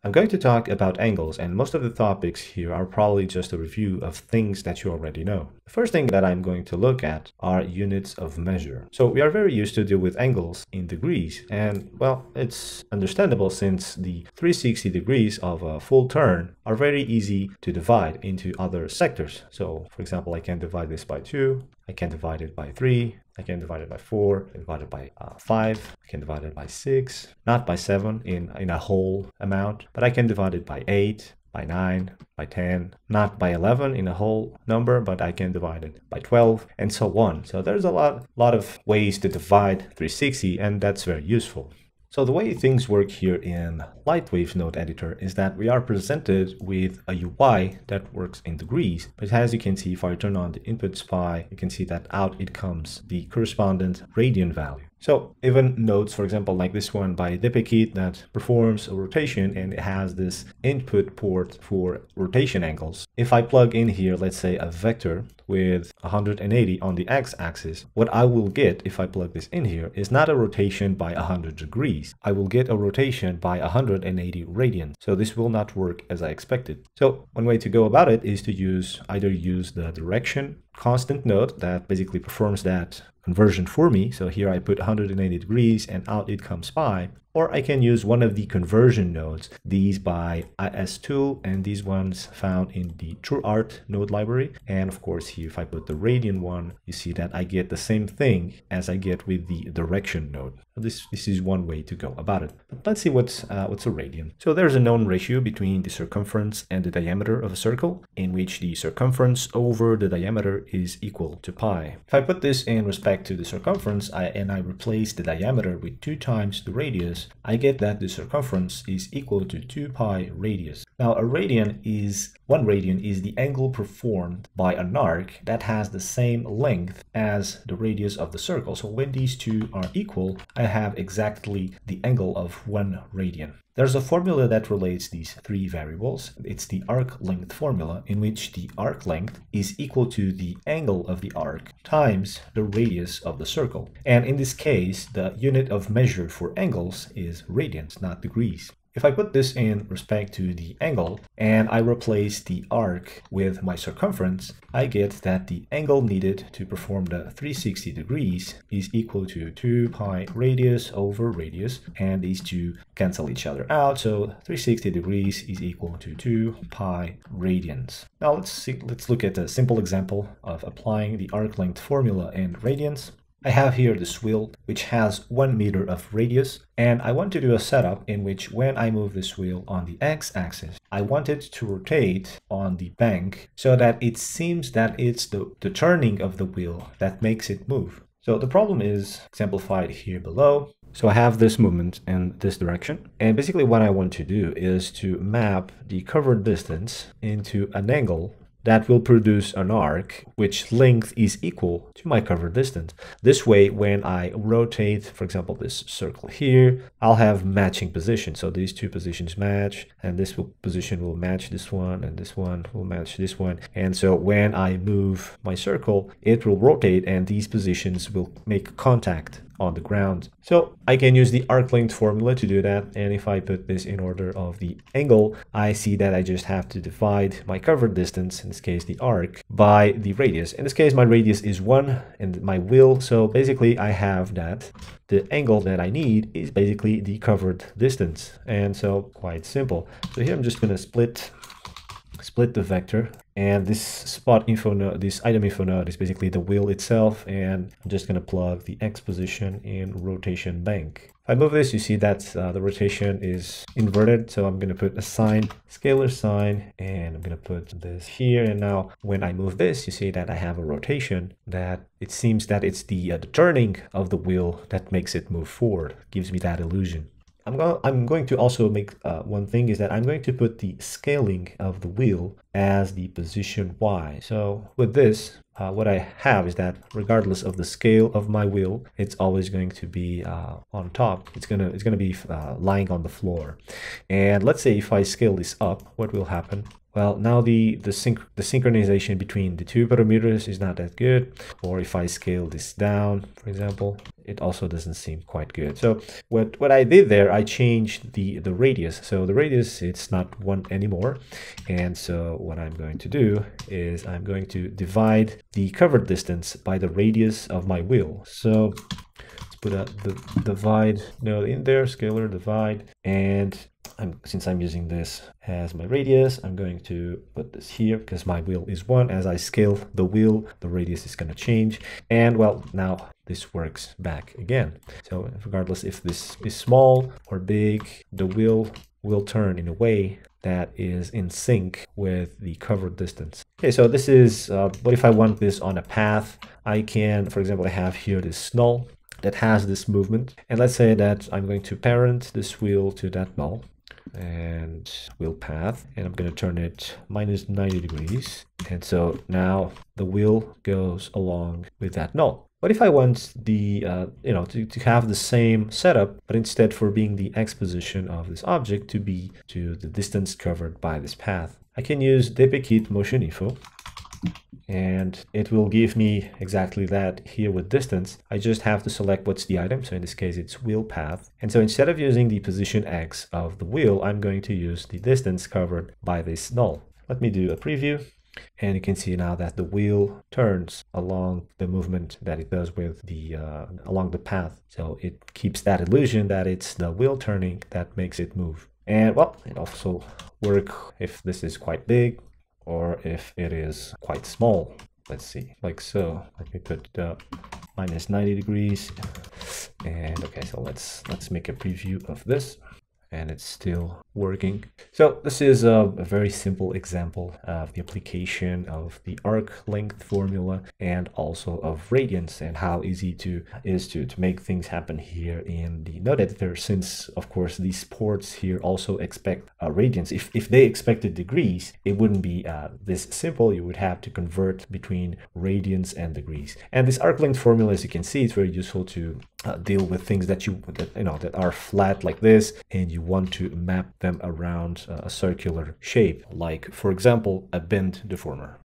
I'm going to talk about angles, and most of the topics here are probably just a review of things that you already know. The first thing that I'm going to look at are units of measure. So we are very used to deal with angles in degrees, and well, it's understandable since the 360 degrees of a full turn are very easy to divide into other sectors. So for example, I can divide this by 2, I can divide it by 3, I can divide it by 4, I can divide it by 5, I can divide it by 6, not by 7 in a whole amount, but I can divide it by 8, by 9, by 10, not by 11 in a whole number, but I can divide it by 12, and so on. So there's a lot of ways to divide 360, and that's very useful. So the way things work here in Lightwave's node editor is that we are presented with a UI that works in degrees. But as you can see, if I turn on the input SPI, you can see that out it comes the correspondent radian value. So even nodes, for example, like this one by Depekit that performs a rotation and it has this input port for rotation angles. If I plug in here, let's say a vector with 180 on the x-axis, what I will get if I plug this in here is not a rotation by 100 degrees. I will get a rotation by 180 radians. So this will not work as I expected. So one way to go about it is to either use the direction constant node that basically performs that conversion for me. So here I put 180 degrees and out it comes pi. Or I can use one of the conversion nodes, these by IS2 and these ones found in the TrueArt node library. And of course here, if I put the radian one, you see that I get the same thing as I get with the direction node. This is one way to go about it. But let's see what's a radian. So there's a known ratio between the circumference and the diameter of a circle, in which the circumference over the diameter is equal to pi. If I put this in respect to the circumference and I replace the diameter with 2 times the radius, I get that the circumference is equal to 2 pi radius. Now one radian is the angle performed by an arc that has the same length as the radius of the circle. So when these two are equal, I have exactly the angle of 1 radian. There's a formula that relates these 3 variables. It's the arc length formula, in which the arc length is equal to the angle of the arc times the radius of the circle. And in this case, the unit of measure for angles is radians, not degrees. If I put this in respect to the angle and I replace the arc with my circumference, I get that the angle needed to perform the 360 degrees is equal to 2 pi radius over radius, and these two cancel each other out. So 360 degrees is equal to 2 pi radians. Now let's look at a simple example of applying the arc length formula in radians. I have here this wheel which has 1 meter of radius, and I want to do a setup in which when I move this wheel on the x-axis, I want it to rotate on the bank so that it seems that it's the turning of the wheel that makes it move. So the problem is exemplified here below. So I have this movement in this direction, and basically what I want to do is to map the covered distance into an angle that will produce an arc which length is equal to my covered distance. This way, when I rotate, for example, this circle here, I'll have matching positions. So these two positions match, and this position will match this one, and this one will match this one. And so when I move my circle, it will rotate, and these positions will make contact on the ground. So I can use the arc length formula to do that, and if I put this in order of the angle, I see that I just have to divide my covered distance, in this case the arc, by the radius. In this case my radius is 1 and my wheel, so basically I have that the angle that I need is basically the covered distance, and so quite simple. So here I'm just going to split the vector, and this spot info node, this item info node is basically the wheel itself, and I'm just going to plug the x position in rotation bank. If I move this, you see that the rotation is inverted, so I'm going to put a sign, scalar sign, and I'm going to put this here. And now when I move this, you see that I have a rotation that it seems that it's the turning of the wheel that makes it move forward, gives me that illusion. I'm going to also make one thing is that I'm going to put the scaling of the wheel as the position Y. So with this, what I have is that regardless of the scale of my wheel, it's always going to be on top. It's gonna be lying on the floor. And let's say if I scale this up, what will happen well, now the synchronization between the two parameters is not that good. Or if I scale this down, for example, it also doesn't seem quite good. So what I did there, I changed the radius. So the radius, it's not 1 anymore. And so what I'm going to do is I'm going to divide the covered distance by the radius of my wheel. So let's put the divide node in there, scalar divide, and since I'm using this as my radius, I'm going to put this here because my wheel is 1. As I scale the wheel, the radius is going to change. And well, now this works back again. So regardless if this is small or big, the wheel will turn in a way that is in sync with the covered distance. Okay, so this is, what if I want this on a path? I can, for example, I have here this null that has this movement. And let's say that I'm going to parent this wheel to that null and wheel path, and I'm going to turn it minus 90 degrees. And so now the wheel goes along with that null. What if I want the, to have the same setup, but instead for being the x position of this object to be to the distance covered by this path? I can use deprecate motion info, and it will give me exactly that here with distance. I just have to select what's the item. So in this case, it's wheel path. And so instead of using the position x of the wheel, I'm going to use the distance covered by this null. Let me do a preview. And you can see now that the wheel turns along the movement that it does with the along the path. So it keeps that illusion that it's the wheel turning that makes it move. And well, it also works if this is quite big or if it is quite small. Let's see, like so. Let me put minus 90 degrees. And okay, so let's make a preview of this. And it's still working. So this is a very simple example of the application of the arc length formula and also of radians, and how easy it is to make things happen here in the node editor, since of course these ports here also expect radians. If they expected degrees, it wouldn't be this simple. You would have to convert between radians and degrees. And this arc length formula, as you can see, it's very useful to deal with things that that are flat like this, and you want to map them around a circular shape, like for example a bend deformer.